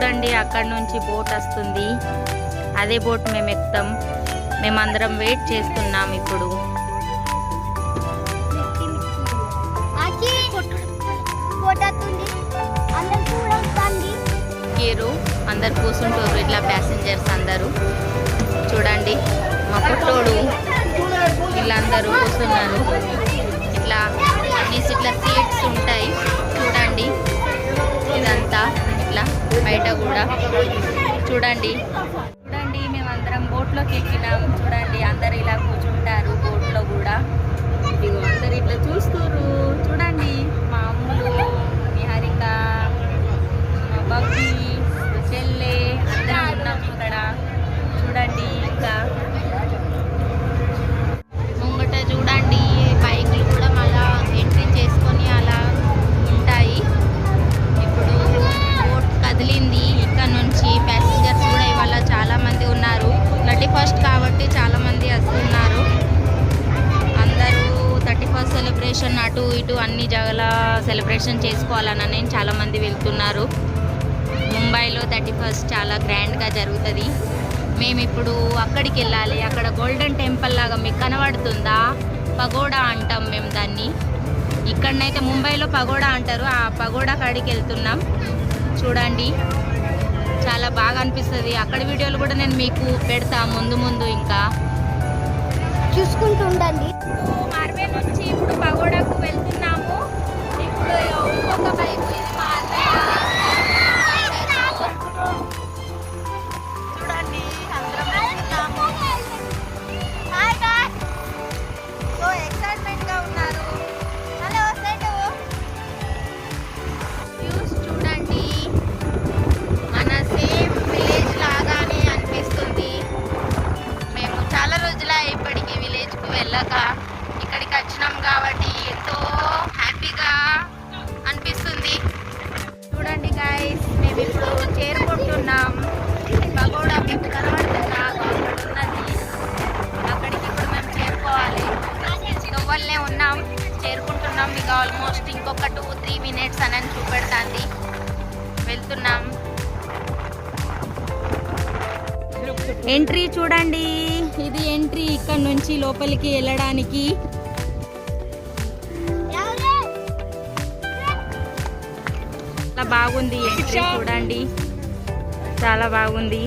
చూడండి అక్కడ నుంచి బోట్ వస్తుంది. అదే బోట్ మేము ఎక్కుతాం. మేమందరం వెయిట్ చేస్తున్నాం ఇప్పుడు. అందరు కూర్చుంటారు ఇట్లా ప్యాసింజర్స్ అందరూ. చూడండి మా పుట్టోడు వీళ్ళందరూ కూర్చున్నారు. ఇట్లా అన్ని ఇట్లా సీట్స్ ఉంటాయి. చూడండి ఇదంతా ఇట్లా బయట కూడా చూడండి. చూడండి మేమందరం బోట్లోకి ఎక్కినాం. చూడండి అందరు ఇలా కూర్చుంటారు బోట్లో కూడా. ఇదిగో అందరు ఇట్లా చూస్తున్నారు. చూడండి మా అమ్ములు, నిహారిక, మా బబ్బీ, చెల్లె అందరం ఉన్నాం ఇక్కడ. చూడండి ఇంకా ముంగట చూడండి బైకులు కూడా మళ్ళా ఎంట్రీ చేసుకొని అలా ఉంటాయి. ఇప్పుడు బోట్ కదిలింది ఇక్కడ నుంచి. ప్యాసింజర్స్ కూడా ఇవాళ చాలా మంది ఉన్నారు. 31st కాబట్టి చాలా మంది వస్తున్నారు. అందరూ 31st సెలబ్రేషన్ అటు ఇటు అన్ని జగల సెలబ్రేషన్ చేసుకోవాలని చాలా మంది వెళ్తున్నారు. ముంబైలో 31st చాలా గ్రాండ్గా జరుగుతుంది. మేము ఇప్పుడు అక్కడికి వెళ్ళాలి. అక్కడ గోల్డెన్ టెంపుల్ లాగా మీకు కనబడుతుందా, పగోడా అంటాం మేము దాన్ని. ఇక్కడనైతే ముంబైలో పగోడా అంటారు. ఆ పగోడా కాడికి వెళ్తున్నాం. చూడండి చాలా బాగా అనిపిస్తుంది. అక్కడ వీడియోలు కూడా నేను మీకు పెడతా ముందు ముందు ఇంకా చూసుకుంటూ ఉండండి. మార్వే నుంచి ఇప్పుడు పగోడాకు వెళ్తున్నాము. ఇప్పుడు ఇంకొక వైపు ఇది మార్వే. చూడండి అందరం వెళ్తున్నాము. సో ఎక్సైట్మెంట్గా ఉన్నారు. హలో సెటు వ్యూస్ చూడండి. మన సేమ్ విలేజ్ లాగానే అనిపిస్తుంది. మేము చాలా రోజుల ఇప్పటికీ విలేజ్కు వెళ్ళక ఇక్కడికి వచ్చినాం కాబట్టి ఎంతో హ్యాపీగా అనిపిస్తుంది. చూడండి గైస్ మేము ఇప్పుడు చేరుకుంటున్నాం. పగోడా మీకు కనబడుతుందా, అక్కడ ఉన్నది. అక్కడికి ఇప్పుడు మేము చేరుకోవాలి. దొవ్వల్నే ఉన్నాం, చేరుకుంటున్నాం. మీకు ఆల్మోస్ట్ ఇంకొక 2-3 minutes అని చూపెడుతుంది. వెళ్తున్నాం. ఎంట్రీ చూడండి. ఇది ఎంట్రీ ఇక్కడ నుంచి లోపలికి వెళ్ళడానికి. చాలా బాగుంది ఎంట్రీ చూడండి. చాలా బాగుంది.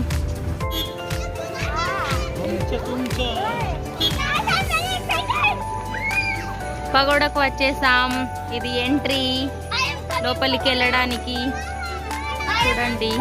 పగోడకు వచ్చేసాం. ఇది ఎంట్రీ లోపలికి వెళ్ళడానికి. చూడండి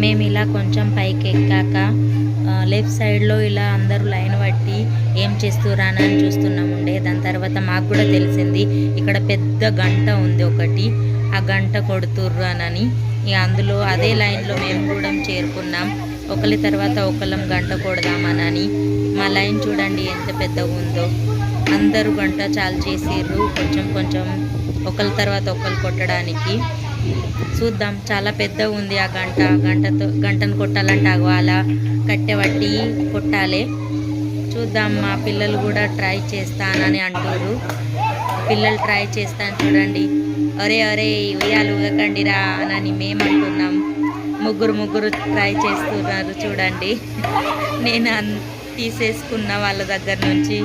మేము ఇలా కొంచెం పైకి ఎక్కాక లెఫ్ట్ సైడ్లో ఇలా అందరూ లైన్ పట్టి ఏం చేస్తురా అని చూస్తున్నాముండే. దాని తర్వాత మాకు కూడా తెలిసింది ఇక్కడ పెద్ద గంట ఉంది ఒకటి, ఆ గంట కొడుతుర్రు అని. ఇక అందులో అదే లైన్లో మేము కూడా చేరుకున్నాం. ఒకరి తర్వాత ఒకళ్ళం గంట కొడదామనని. మా లైన్ చూడండి ఎంత పెద్దగా ఉందో. అందరూ గంట చాలు చేసిర్రు కొంచెం కొంచెం ఒకరి తర్వాత ఒకరు కొట్టడానికి. చూద్దాం చాలా పెద్దగా ఉంది ఆ గంట. గంటను కొట్టాలంటే అలా కట్టెబట్టి కొట్టాలి. చూద్దాం. మా పిల్లలు కూడా ట్రై చేస్తానని అంటారు. పిల్లలు ట్రై చేస్తాను చూడండి. అరే అరే ఉయ్యాలు ఊగకండిరా అని మేము అంటున్నాం. ముగ్గురు ట్రై చేస్తున్నారు చూడండి. నేను తీసేసుకున్న వాళ్ళ దగ్గర నుంచి,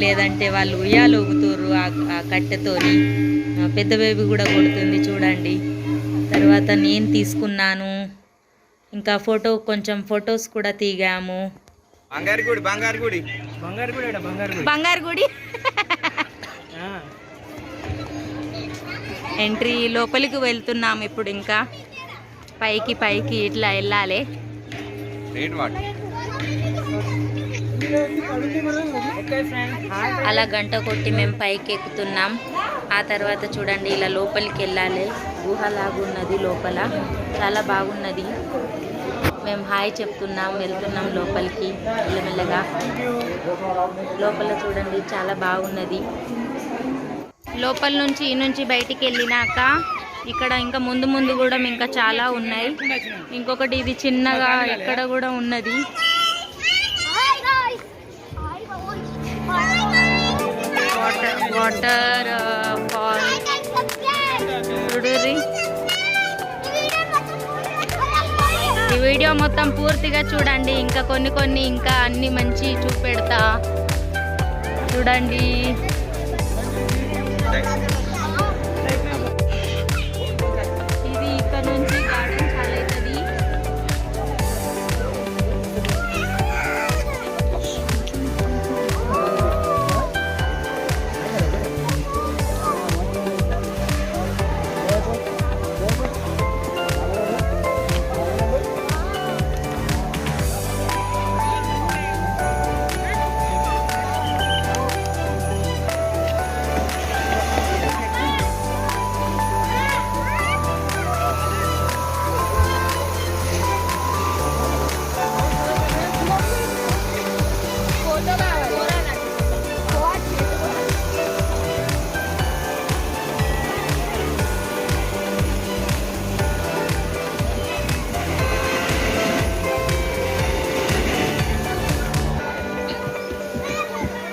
లేదంటే వాళ్ళు ఉయ్యాలు ఊగుతుర్రు ఆ కట్టెతోని. పెద్ద బేబీ కూడా కొడుతుంది చూడండి. తర్వాత నేను తీసుకున్నాను. ఇంకా కొంచెం ఫొటోస్ కూడా తీగాము. బంగారు గుడి ఎంట్రీ లోపలికి వెళ్తున్నాం ఇప్పుడు. ఇంకా పైకి ఇట్లా వెళ్ళాలి. అలా గంట కొట్టి మేము పైకి ఎక్కుతున్నాం. ఆ తర్వాత చూడండి ఇలా లోపలికి వెళ్ళాలి. గుహలాగున్నది లోపల, చాలా బాగున్నది. మేము హాయ్ చెప్తున్నాం, వెళ్తున్నాం లోపలికి మెల్లమెల్లగా. లోపల చూడండి చాలా బాగున్నది. లోపల నుంచి ఈ నుంచి బయటికి వెళ్ళినాక ఇక్కడ ఇంకా ముందు ముందు కూడా ఇంకా చాలా ఉన్నాయి. ఇంకొకటి ఇది చిన్నగా ఇక్కడ కూడా ఉన్నది. వాటర్ ఫాల్ చూడుర్రి. ఈ వీడియో మొత్తం పూర్తిగా చూడండి. ఇంకా కొన్ని ఇంకా అన్ని మంచి చూపెడతా చూడండి. ఇది ఇక్కడ నుంచి గార్డెన్ చాలా అవుతుంది.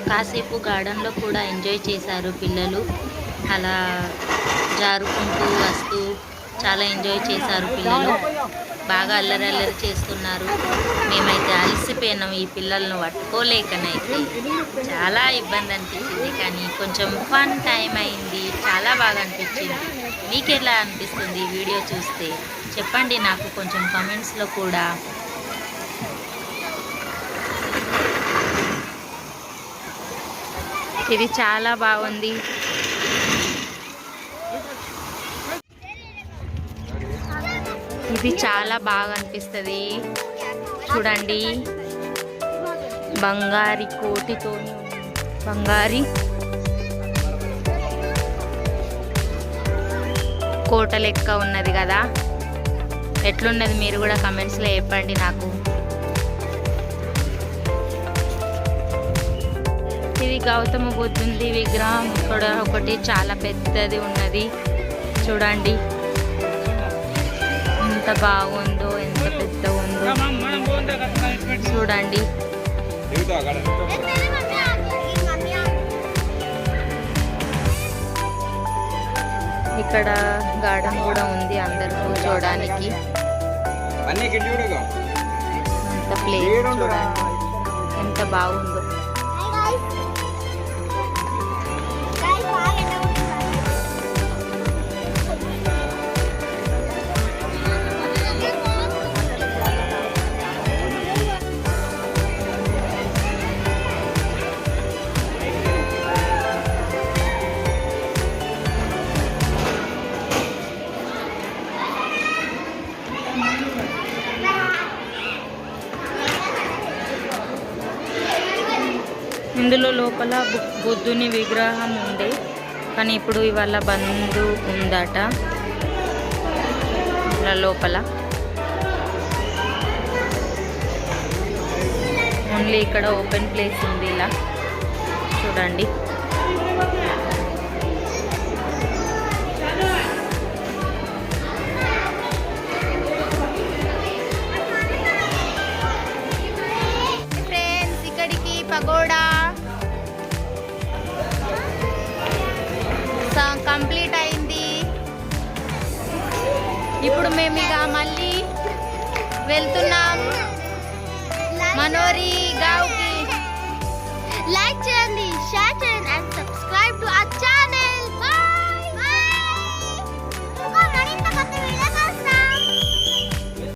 కాసేపు గార్డెన్లో కూడా ఎంజాయ్ చేశారు పిల్లలు. అలా జారుకుంటూ వస్తూ చాలా ఎంజాయ్ చేశారు పిల్లలు. బాగా అల్లరి చేస్తున్నారు. మేమైతే అలసిపోయినాం ఈ పిల్లలను పట్టుకోలేకనైతే. చాలా ఇబ్బంది అనిపించింది, కానీ కొంచెం ఫన్ టైం అయింది. చాలా బాగా అనిపించింది. మీకు ఎలా అనిపిస్తుంది వీడియో చూస్తే చెప్పండి నాకు కొంచెం కామెంట్స్లో కూడా. ఇది చాలా బాగుంది. ఇది చాలా బాగా అనిపిస్తుంది. చూడండి బంగారి కోటితో బంగారి కోట లెక్క ఉన్నది కదా. ఎట్లున్నది మీరు కూడా కమెంట్స్లో చెప్పండి నాకు. ఇది గౌతమ బుద్ధుంది విగ్రహం. ఇక్కడ ఒకటి చాలా పెద్దది ఉన్నది. చూడండి ఎంత బాగుందో, ఎంత పెద్ద ఉందో చూడండి. ఇక్కడ గార్డెన్ కూడా ఉంది అందరు కూర్చోడానికి. అంత ప్లేస్ చూడండి ఎంత బాగుందో. ఇందులో లోపల బుద్ధుని విగ్రహం ఉండే, కానీ ఇప్పుడు ఇవాళ బంద్ ఉందట ఇలా లోపల. ఓన్లీ ఇక్కడ ఓపెన్ ప్లేస్ ఉంది ఇలా చూడండి. ఫ్రెండ్స్ ఇక్కడికి పగోడా కంప్లీట్ అయింది. ఇప్పుడు మేము ఇక మళ్ళీ వెళ్తున్నాం మనోరి గావ్కి.